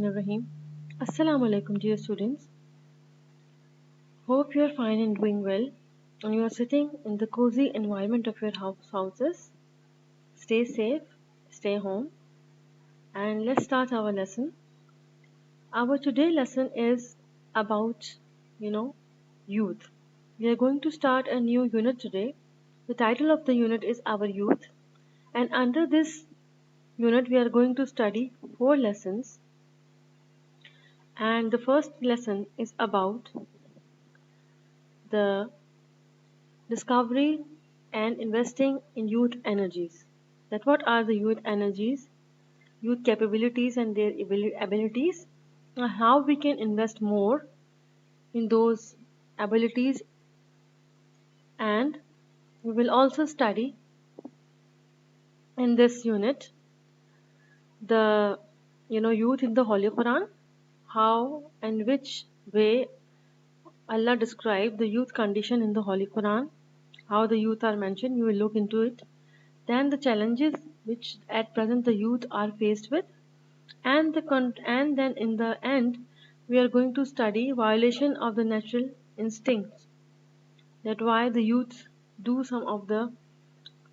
Rahim. Assalamu alaikum, dear students. Hope you are fine and doing well, and you are sitting in the cozy environment of your houses. Stay safe, stay home, and let's start our lesson. Our today lesson is about, youth. We are going to start a new unit today. The title of the unit is Our Youth, and under this unit, we are going to study four lessons. And the first lesson is about the discovery and investing in youth energies. That what are the youth energies, youth capabilities and their abilities, and how we can invest more in those abilities, and we will also study in this unit the youth in the Holy Quran, how and which way Allah described the youth condition in the Holy Quran, how the youth are mentioned, we will look into it. Then the challenges which at present the youth are faced with, and and then in the end we are going to study violation of the natural instincts, that why the youth do some of the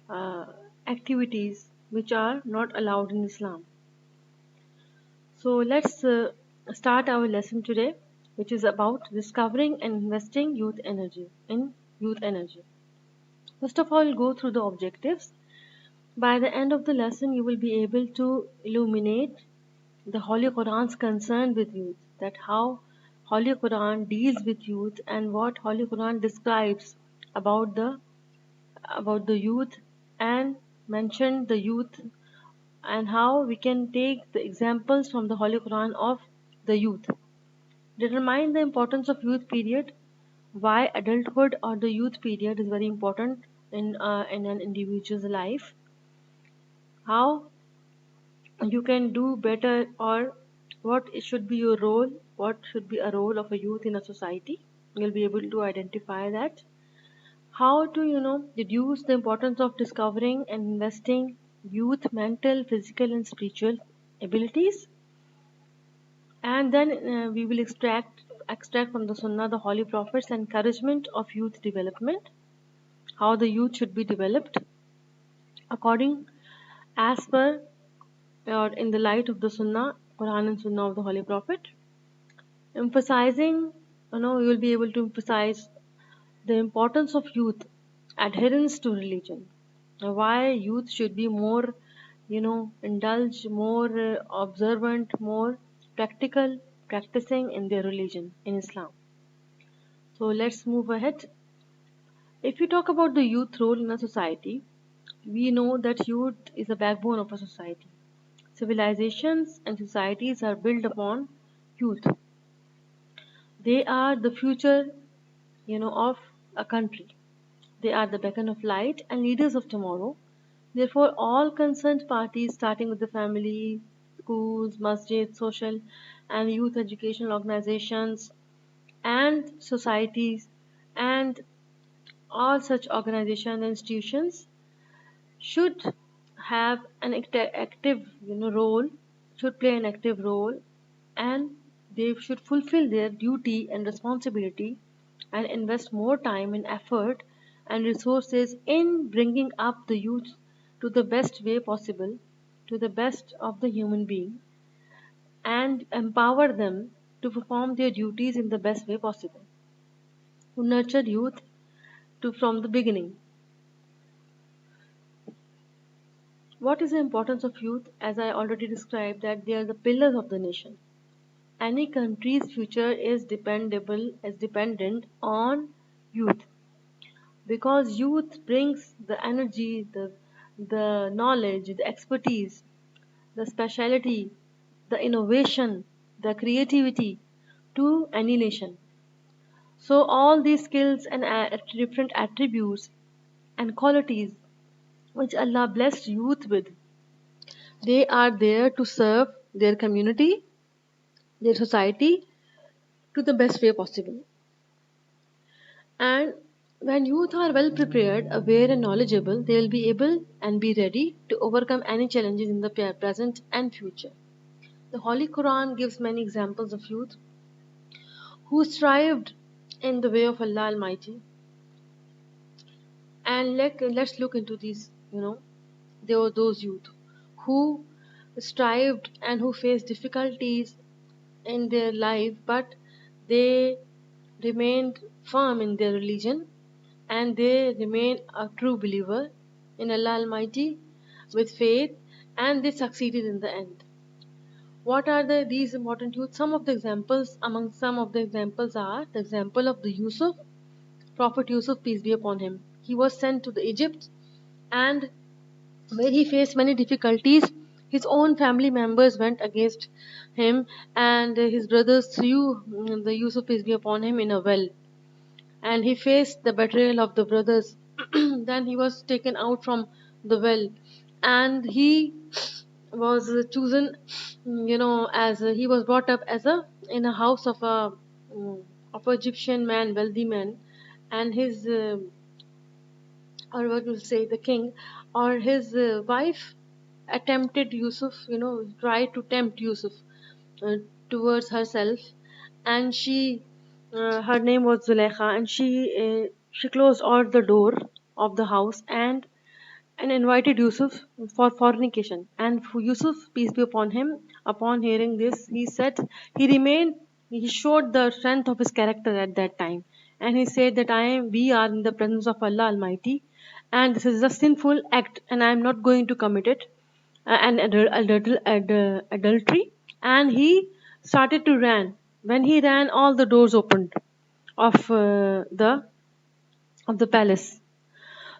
uh, activities which are not allowed in Islam. So let's start our lesson today, which is about discovering and investing youth energy. First of all, we'll go through the objectives. By the end of the lesson, you will be able to illuminate the Holy Quran's concern with youth, that how Holy Quran deals with youth and what Holy Quran describes about the youth, and mention the youth, and how we can take the examples from the Holy Quran of the youth. Determine the importance of youth period, why adulthood or the youth period is very important in an individual's life, how you can do better, or what should be your role, what should be a role of a youth in a society. You'll be able to identify that. How to reduce the importance of discovering and investing youth mental, physical and spiritual abilities. And then we will extract from the Sunnah the Holy Prophet's encouragement of youth development, how the youth should be developed according as per or in the light of the Sunnah, Quran and Sunnah of the Holy Prophet. Emphasizing, you will be able to emphasize the importance of youth adherence to religion. Why youth should be more, indulge, more observant, more practical, practicing in their religion in Islam. So let's move ahead. If we talk about the youth role in a society, we know that youth is the backbone of a society. Civilizations and societies are built upon youth. They are the future, of a country. They are the beacon of light and leaders of tomorrow. Therefore, all concerned parties, starting with the family, schools, masjids, social and youth educational organizations, and societies, and all such organizations and institutions, should have an active, role, should play an active role, and they should fulfill their duty and responsibility and invest more time and effort and resources in bringing up the youth to the best way possible, to the best of the human being, and empower them to perform their duties in the best way possible, to nurture youth to from the beginning. What is the importance of youth? As I already described, that they are the pillars of the nation. Any country's future is dependent on youth, because youth brings the energy, the knowledge, the expertise, the speciality, the innovation, the creativity to any nation. So all these skills and different attributes and qualities which Allah blessed youth with, they are there to serve their community, their society to the best way possible. And when youth are well prepared, aware and knowledgeable, they will be able and be ready to overcome any challenges in the present and future. The Holy Quran gives many examples of youth who strived in the way of Allah Almighty. And let's look into these, there were those youth who strived and who faced difficulties in their life, but they remained firm in their religion and they remained a true believer in Allah Almighty with faith, and they succeeded in the end. What are these important youth? Some of the examples are the example of the Yusuf, Prophet Yusuf, peace be upon him. He was sent to the Egypt, and where he faced many difficulties. His own family members went against him, and his brothers threw the Yusuf, peace be upon him, in a well. And he faced the betrayal of the brothers. Then he was taken out from the well, and he was chosen, as he was brought up as a in a house of a Egyptian man, wealthy man, and his or what will say the king or his wife attempted Yusuf, tried to tempt Yusuf uh, towards herself, and her name was Zuleikha, and she closed all the door of the house and invited Yusuf for fornication. And for Yusuf, peace be upon him, upon hearing this, he said he showed the strength of his character at that time. And he said that we are in the presence of Allah Almighty, and this is a sinful act, and I am not going to commit it, adultery. And he started to run. When he ran, all the doors opened of the palace.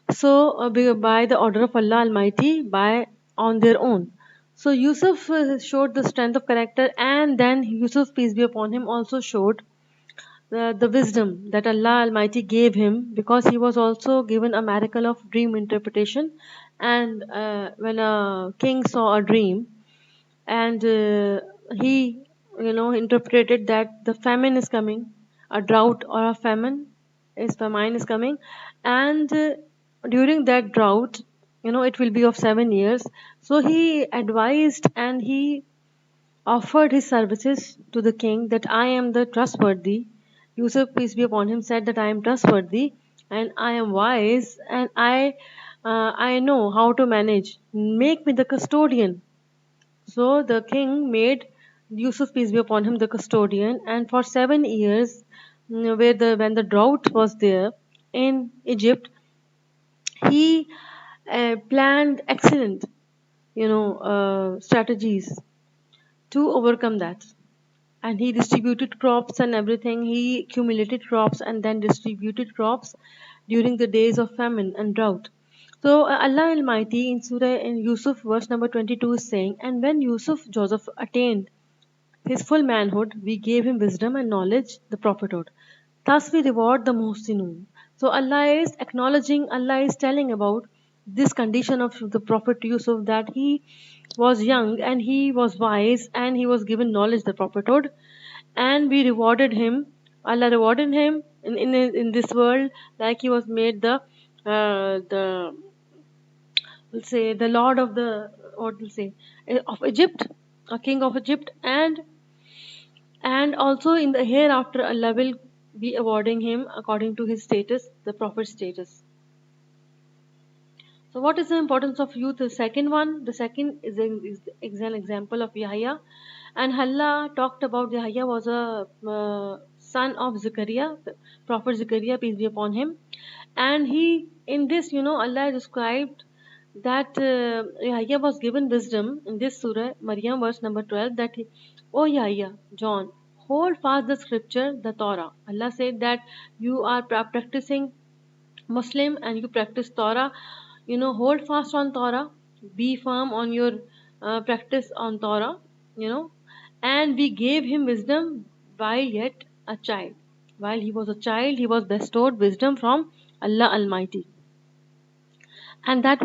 So, by the order of Allah Almighty, by on their own. So Yusuf showed the strength of character, and then Yusuf, peace be upon him, also showed the wisdom that Allah Almighty gave him, because he was also given a miracle of dream interpretation. And when a king saw a dream, and he, interpreted that the famine is coming, a drought or a famine is coming, and during that drought, it will be of 7 years. So he advised and he offered his services to the king, that I am the trustworthy. Yusuf, peace be upon him, said that I am trustworthy and I am wise, and I know how to manage. Make me the custodian. So the king made Yusuf, peace be upon him, the custodian, and for 7 years, when the drought was there in Egypt, he planned excellent, strategies to overcome that. And he distributed crops and everything. He accumulated crops and then distributed crops during the days of famine and drought. So Allah Almighty in Surah in Yusuf verse number 22 is saying, and when Joseph attained his full manhood, we gave him wisdom and knowledge, the prophethood. Thus we reward the Muhsinun. So Allah is acknowledging, Allah is telling about this condition of the Prophet Yusuf, that he was young and he was wise and he was given knowledge, the prophethood, and we rewarded him. Allah rewarded him in this world, like he was made the we'll say the lord of the, what we'll say, of Egypt, a king of Egypt, and also in the hereafter Allah will be awarding him according to his status, the prophet status. So what is the importance of youth? The second is an example of Yahya. And Allah talked about Yahya was a son of Zechariah, Prophet Zechariah, peace be upon him. And he, in this, Allah described that Yahya was given wisdom in this surah, Maryam, verse number 12, that O Yahya, John, hold fast the scripture, the Torah. Allah said that you are practicing Muslim and you practice Torah, hold fast on Torah, be firm on your practice on Torah, and we gave him wisdom while yet a child. While he was a child, he was bestowed wisdom from Allah Almighty. And that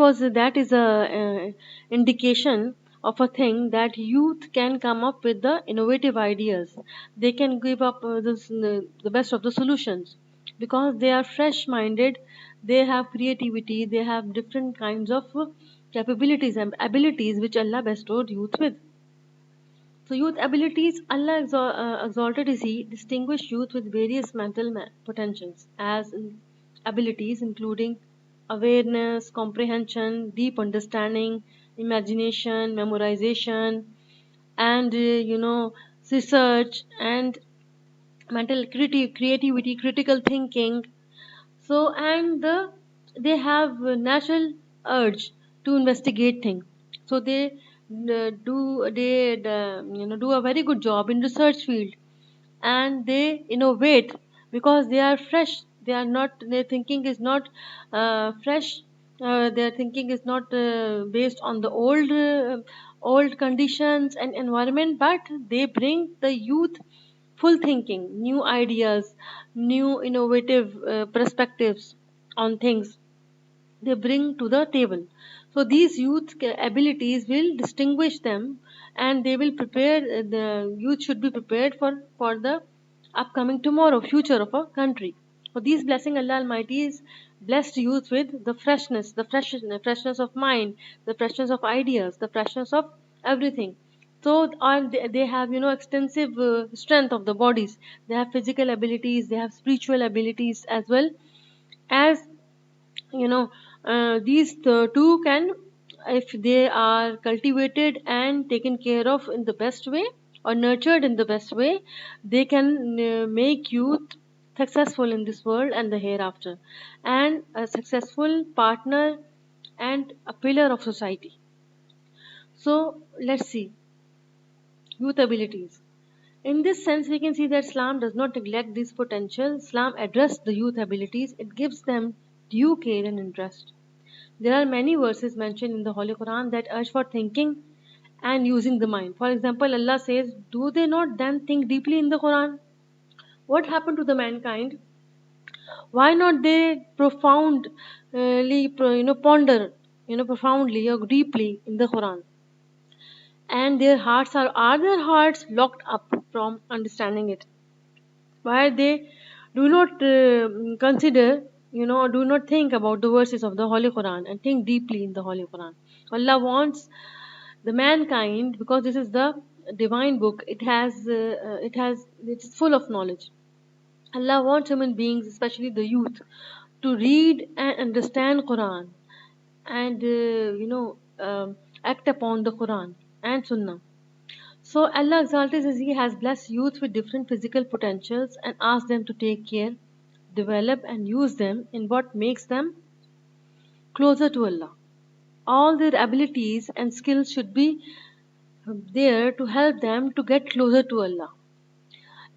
is a indication of a thing that youth can come up with the innovative ideas. They can give up the best of the solutions, because they are fresh minded, they have creativity, they have different kinds of capabilities and abilities which Allah bestowed youth with. So youth abilities, Allah exalted is He, distinguished youth with various mental potentials as abilities including awareness, comprehension, deep understanding, imagination, memorization, and research and mental creativity, critical thinking. So and they have a natural urge to investigate things. So they do a very good job in research field, and they innovate because they are fresh. They are not, their thinking is not fresh. Their thinking is not based on the old conditions and environment, but they bring the youth full thinking, new ideas, new innovative perspectives on things they bring to the table. So these youth abilities will distinguish them, and they will prepare, the youth should be prepared for the upcoming tomorrow, future of a country. For these blessing, Allah Almighty is blessed youth with the freshness of mind, the freshness of ideas, the freshness of everything. So they have extensive strength of the bodies. They have physical abilities, they have spiritual abilities as well as you know these two can, if they are cultivated and taken care of in the best way or nurtured in the best way, they can make youth successful in this world and the hereafter, and a successful partner and a pillar of society. So let's see youth abilities. In this sense, we can see that Islam does not neglect these potential. Islam addresses the youth abilities, it gives them due care and interest. There are many verses mentioned in the Holy Quran that urge for thinking and using the mind. For example, Allah says, do they not then think deeply in the Quran? What happened to the mankind? Why not they ponder, profoundly or deeply in the Quran? And their hearts are their hearts locked up from understanding it? Why they do not consider, do not think about the verses of the Holy Quran and think deeply in the Holy Quran? Allah wants the mankind, because this is the divine book, it's full of knowledge. Allah wants human beings, especially the youth, to read and understand Quran, and act upon the Quran and Sunnah. So Allah exalted as He has blessed youth with different physical potentials and asked them to take care, develop and use them in what makes them closer to Allah. All their abilities and skills should be there to help them to get closer to Allah.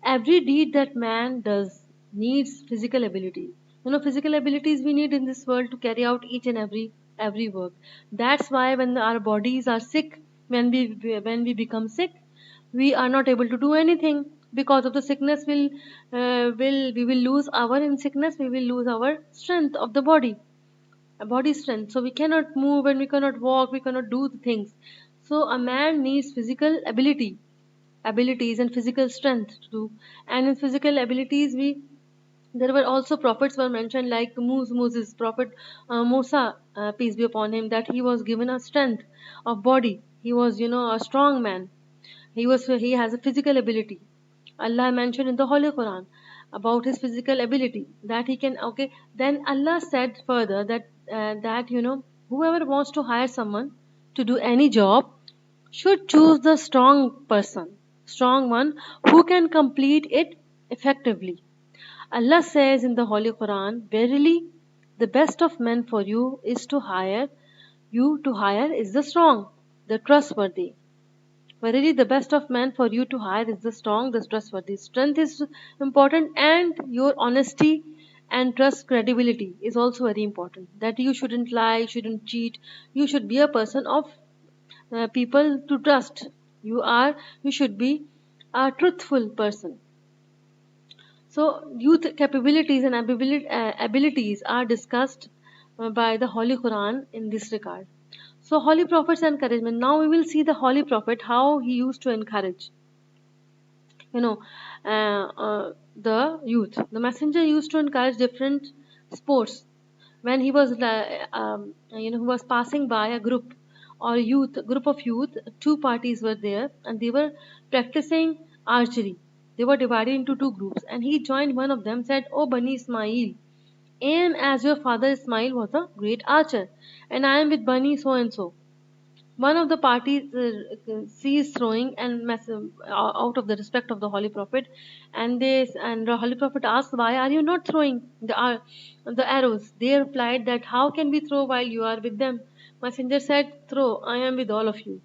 Every deed that man does needs physical ability. Physical abilities we need in this world to carry out each and every work. That's why when our bodies are sick, when we become sick, we are not able to do anything. Because of the sickness, will we will lose our, in sickness we will lose our strength of the body, a body strength. So we cannot move and we cannot walk, we cannot do the things. So a man needs physical abilities and physical strength to do. And in physical abilities, we there were also prophets were mentioned, like Moses, prophet Musa, peace be upon him, that he was given a strength of body. He was a strong man. He has a physical ability. Allah mentioned in the Holy Quran about his physical ability, that he can, okay. Then Allah said further that whoever wants to hire someone to do any job should choose the strong one who can complete it effectively. Allah says in the Holy Quran, verily the best of men for you to hire is the strong, the trustworthy. Verily the best of men for you to hire is the strong, the trustworthy. Strength is important, and your honesty and trust credibility is also very important. That you shouldn't lie, you shouldn't cheat, you should be a person of people to trust. You should be a truthful person. So youth capabilities and abilities are discussed by the Holy Quran in this regard. So Holy Prophet's encouragement. Now we will see the Holy Prophet, how he used to encourage, you know, the youth. The Messenger used to encourage different sports. When he was, he was passing by a group or youth, group of youth, two parties were there, and they were practicing archery. They were divided into two groups, and he joined one of them, said, "Oh Bani Ismail, aim as your father Ismail was a great archer, and I am with Bani so and so." One of the parties ceased throwing and out of the respect of the Holy Prophet, and the Holy Prophet asked, "Why are you not throwing the arrows?" They replied that, "How can we throw while you are with them?" Messenger said, "Throw, I am with all of you."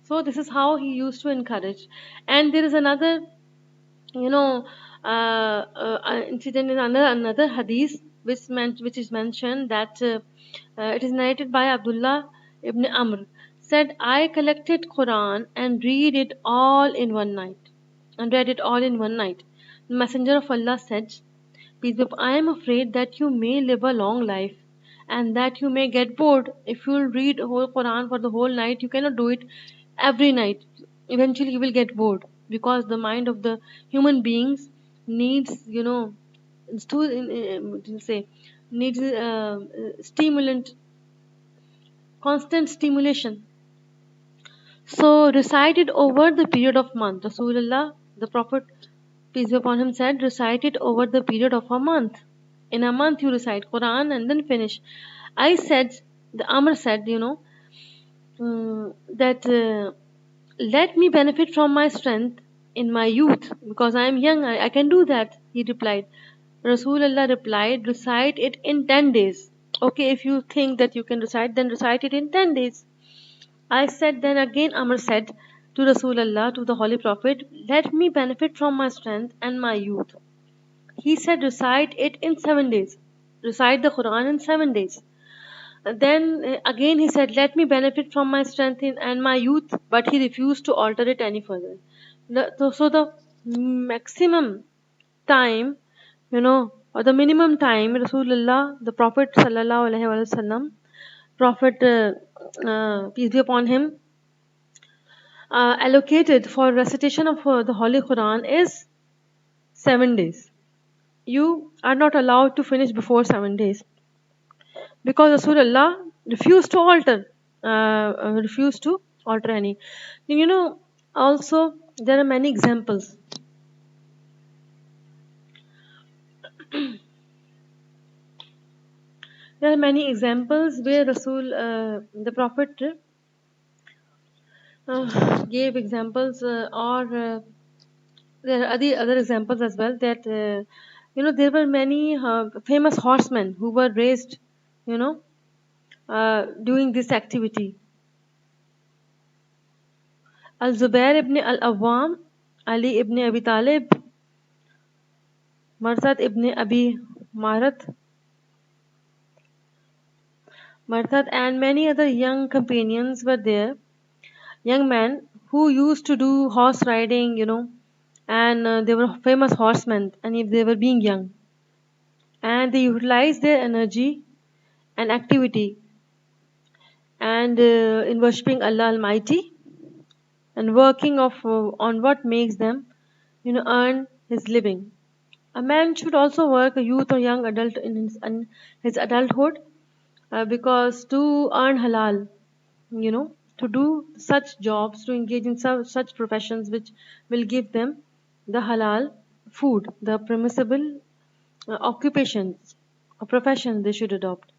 So this is how he used to encourage. And there is another, you know, incident in another hadith which is mentioned that it is narrated by Abdullah ibn Amr, said, "I collected Quran and read it all in one night. The Messenger of Allah said, peace be upon, I am afraid that you may live a long life and that you may get bored. If you read whole Quran for the whole night, you cannot do it every night. Eventually you will get bored, because the mind of the human beings needs, say, needs stimulant, constant stimulation. So recite it over the period of month. Rasulullah, the Prophet, peace be upon him, said, recite it over the period of a month. In a month you recite Quran and then finish. I said, the Amr said, that let me benefit from my strength in my youth, because I am young, I can do that. He replied. Rasulullah replied, recite it in 10 days. Okay, if you think that you can recite, then recite it in 10 days. I said, then again Amr said to Rasulullah, to the Holy Prophet, let me benefit from my strength and my youth. He said, recite it in 7 days. Recite the Quran in 7 days. Then again he said, let me benefit from my strength and my youth, but he refused to alter it any further. So the maximum time, or the minimum time, Rasulullah, the Prophet sallallahu alaihi wasallam, Prophet, peace be upon him, allocated for recitation of the Holy Quran is 7 days. You are not allowed to finish before 7 days, because Rasulullah refused to alter any. Also there are many examples. There are many examples where the Prophet gave examples, or there are other examples as well, that there were many famous horsemen who were raised, you know, doing this activity. Al-Zubair ibn al-Awwam, Ali ibn Abi Talib, Marsad ibn Abi Marat, and many other young companions were there, young men who used to do horse riding, and they were famous horsemen, and if they were being young, and they utilized their energy and activity and in worshipping Allah Almighty and working on what makes them, earn his living. A man should also work, a youth or young adult, in his adulthood, because to earn halal, to do such jobs, to engage in such professions which will give them the halal food, the permissible occupations or professions they should adopt.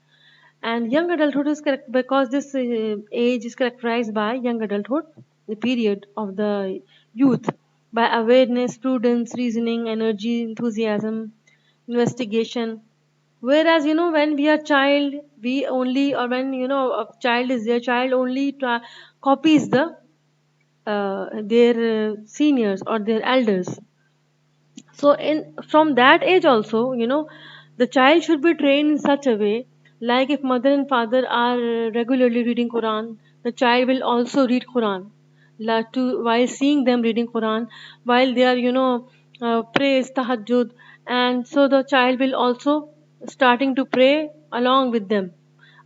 And young adulthood is correct because this age is characterized by young adulthood, the period of the youth, by awareness, prudence, reasoning, energy, enthusiasm, investigation. Whereas, when we are child, we only, or when, a child is there, child only copies their seniors or their elders. So from that age also, the child should be trained in such a way, like if mother and father are regularly reading Quran, the child will also read Quran. While seeing them reading Quran, while they are, praise tahajjud, and so the child will also starting to pray along with them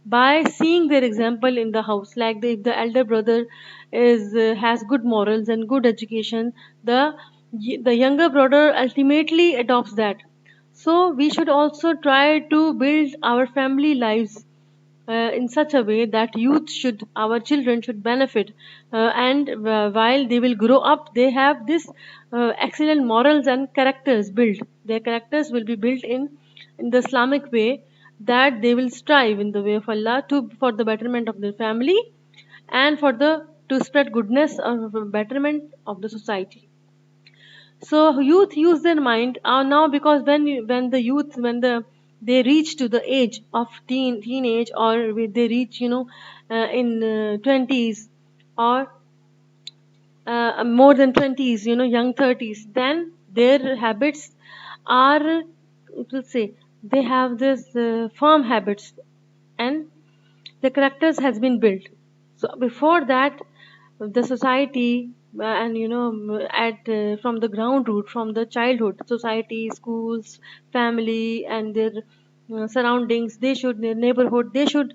by seeing their example in the house. Like if the elder brother has good morals and good education, the younger brother ultimately adopts that. So we should also try to build our family lives in such a way that our children should benefit, and while they will grow up, they have this excellent morals and characters built. Their characters will be built in the Islamic way, that they will strive in the way of Allah to for the betterment of their family, and for the to spread goodness or betterment of the society. So youth use their mind now, because when the youth, they reach to the age of teenage, or they reach, in 20s, or more than 20s, young 30s, then their habits are, let's say, they have this firm habits, and the characters has been built. So before that, the society, and at from the ground root, from the childhood, society, schools, family, and their surroundings, they should, their neighborhood, they should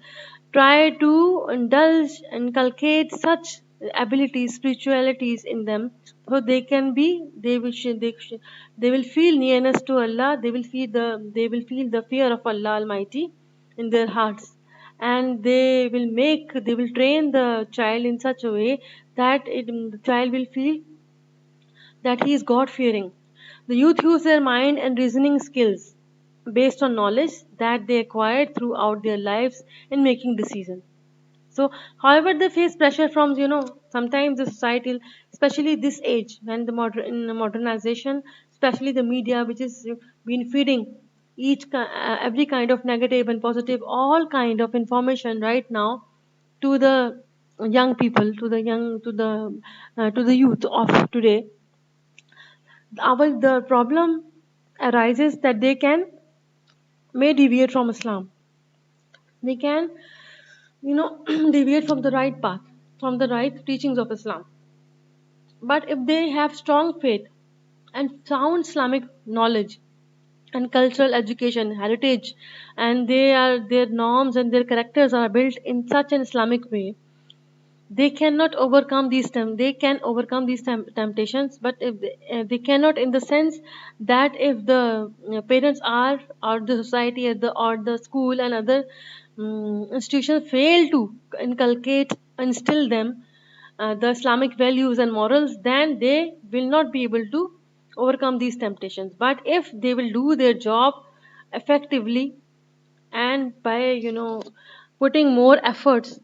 try to indulge, inculcate such abilities, spiritualities in them, so they can be, they will feel nearness to Allah, they will feel the fear of Allah Almighty in their hearts, and they will train the child in such a way that the child will feel that he is God fearing. The youth use their mind and reasoning skills based on knowledge that they acquired throughout their lives in making decisions. So, however, they face pressure from, sometimes the societal, especially this age, when in the modernization, especially the media, which is been feeding every kind of negative and positive, all kind of information right now to the young people, to the youth of today. The problem arises that they may deviate from Islam. They can, deviate from the right path, from the right teachings of Islam. But if they have strong faith and sound Islamic knowledge and cultural education, heritage, and their norms and their characters are built in such an Islamic way, they cannot overcome they can overcome these temptations. But if they cannot, in the sense that if the parents are, or the society, or the school and other institutions fail to inculcate, instill them the Islamic values and morals, then they will not be able to overcome these temptations. But if they will do their job effectively, and by putting more efforts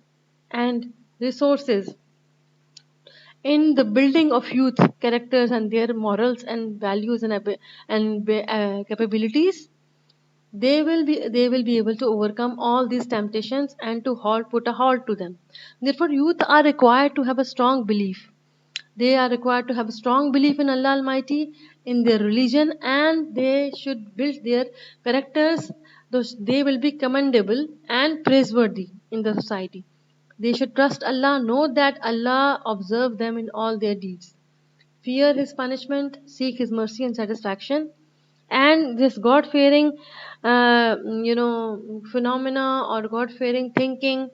and resources in the building of youth characters and their morals and values and capabilities, they will be able to overcome all these temptations, and to put a halt to them. Therefore, youth are required to have a strong belief. They are required to have a strong belief in Allah Almighty, in their religion, and they should build their characters. Those they will be commendable and praiseworthy in the society. They should trust Allah, know that Allah observe them in all their deeds, fear His punishment, seek His mercy and satisfaction, and this God-fearing, phenomena, or God-fearing thinking,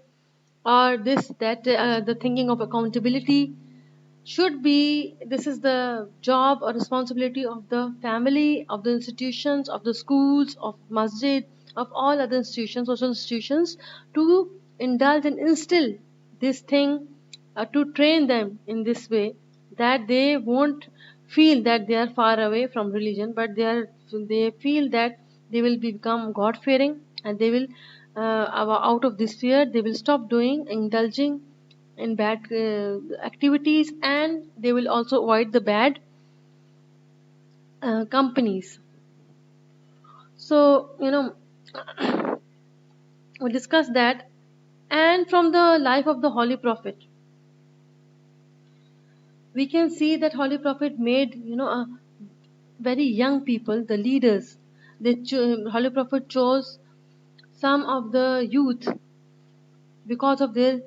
or the thinking of accountability, should be, this is the job or responsibility of the family, of the institutions, of the schools, of masjid, of all other institutions, social institutions, to indulge and instill this thing, to train them in this way, that they won't feel that they are far away from religion, but they feel that they will become God fearing, and they will, out of this fear, they will stop doing, indulging in bad activities, and they will also avoid the bad companies. So, we discussed that. And from the life of the Holy Prophet, we can see that Holy Prophet made, very young people the leaders. Holy Prophet chose some of the youth because of their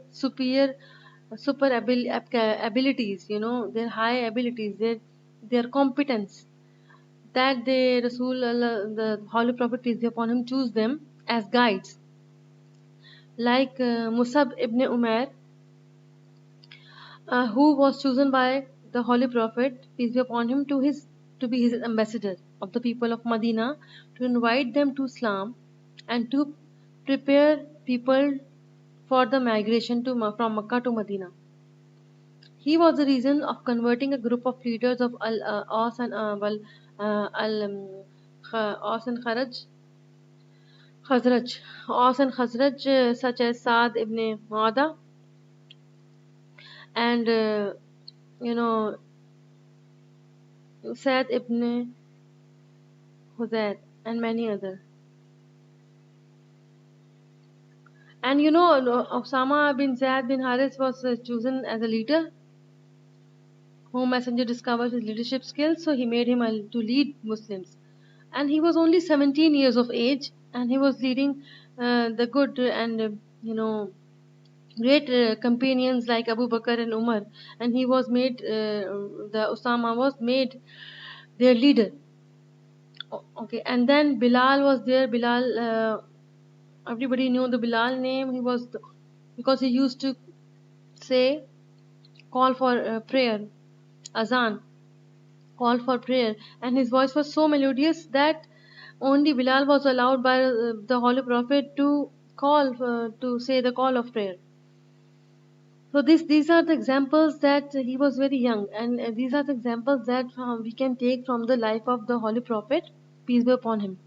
abilities, their high abilities, their competence, that the Holy Prophet, peace be upon him, choose them as guides. Like Musab ibn Umair, who was chosen by the Holy Prophet, peace be upon him, to be his ambassador of the people of Medina, to invite them to Islam, and to prepare people for the migration from Makkah to Medina. He was the reason of converting a group of leaders of Aus and Aus and Khazraj, Aus and Khazraj, such as Saad ibn Mu'adha and you know Saad ibn Huzair and many others. And Osama bin Zaid bin Haris was chosen as a leader whom Messenger discovered his leadership skills, so he made him to lead Muslims. And he was only 17 years of age, and he was leading the good and great companions like Abu Bakr and Umar, and he was made the Osama was made their leader. Okay, and then Bilal was there. Bilal, everybody knew the Bilal name. Because he used to say call for prayer, azan, call for prayer, and his voice was so melodious that only Bilal was allowed by the Holy Prophet to call to say the call of prayer. So these are the examples that he was very young, and these are the examples that we can take from the life of the Holy Prophet, peace be upon him.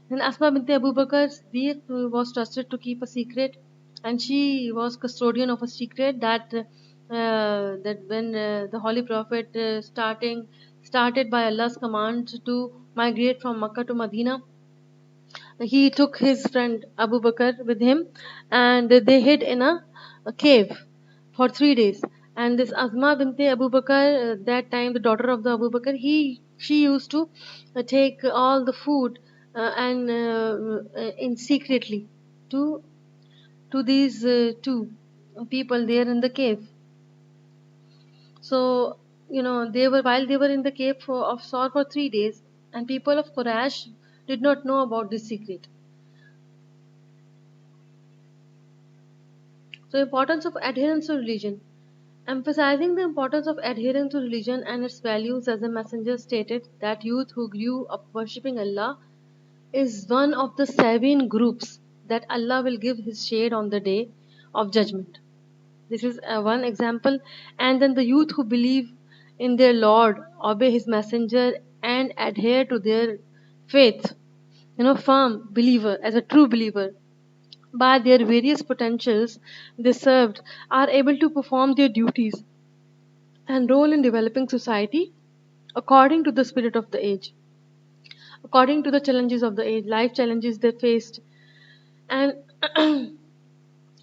Then Asma bint Abu Bakr Siddiq was trusted to keep a secret, and she was custodian of a secret that when the Holy Prophet started by Allah's command to migrate from Makkah to Medina, he took his friend Abu Bakr with him, and they hid in a cave for 3 days. And this Asma bint Abu Bakr, that time the daughter of the Abu Bakr, she used to take all the food and in secretly to these two people there in the cave. So they were while they were in the cave of Saur for 3 days, and people of Quraysh did not know about this secret. So, importance of adherence to religion. Emphasizing the importance of adherence to religion and its values, as the messenger stated that youth who grew up worshipping Allah is one of the 7 groups that Allah will give His shade on the day of judgment. This is one example. And then the youth who believe in their Lord, obey His messenger, and adhere to their faith, firm believer, as a true believer, by their various potentials they served, are able to perform their duties and role in developing society according to the spirit of the age, according to the challenges of the age, life challenges they faced, and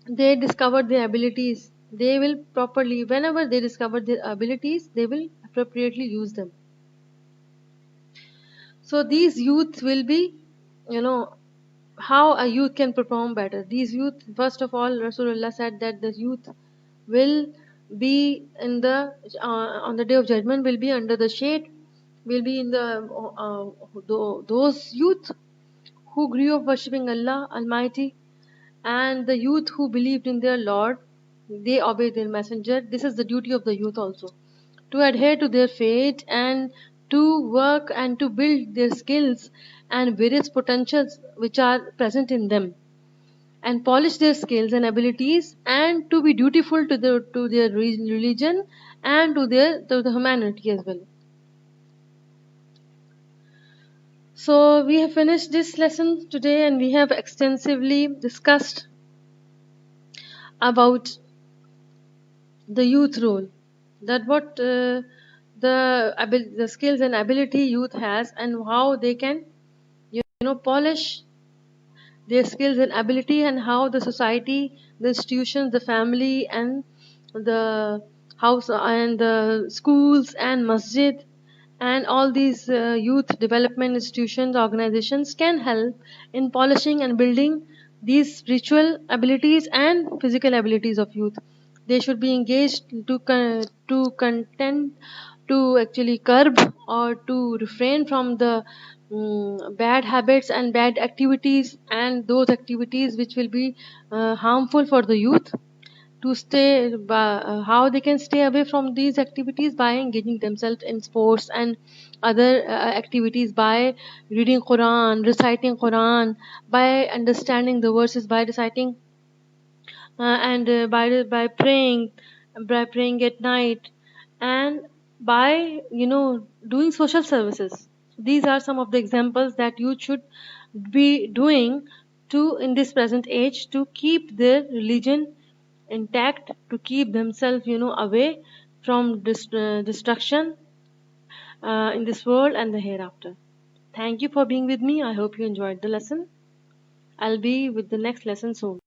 they discovered their abilities. They will properly, whenever they discover their abilities, they will appropriately use them. So these youth will be, how a youth can perform better. These youth, first of all, Rasulullah said that the youth will be in the on the day of judgment will be under the shade, will be in those youth who grew up worshipping Allah Almighty, and the youth who believed in their Lord, they obeyed their messenger. This is the duty of the youth also, to adhere to their faith and to work and to build their skills and various potentials which are present in them, and polish their skills and abilities, and to be dutiful to their religion and to the humanity as well. So we have finished this lesson today, and we have extensively discussed about the youth role, that what the skills and ability youth has, and how they can polish their skills and ability, and how the society, the institutions, the family, and the house and the schools and masjid and all these youth development institutions, organizations can help in polishing and building these spiritual abilities and physical abilities of youth. They should be engaged to content to actually curb or to refrain from the bad habits and bad activities, and those activities which will be harmful for the youth, to stay how they can stay away from these activities by engaging themselves in sports and other activities, by reading Quran, reciting Quran, by understanding the verses, by reciting and by praying at night, and by doing social services. These are some of the examples that you should be doing to in this present age to keep their religion intact, to keep themselves away from destruction in this world and the hereafter. Thank you for being with me. I hope you enjoyed the lesson. I'll be with the next lesson soon.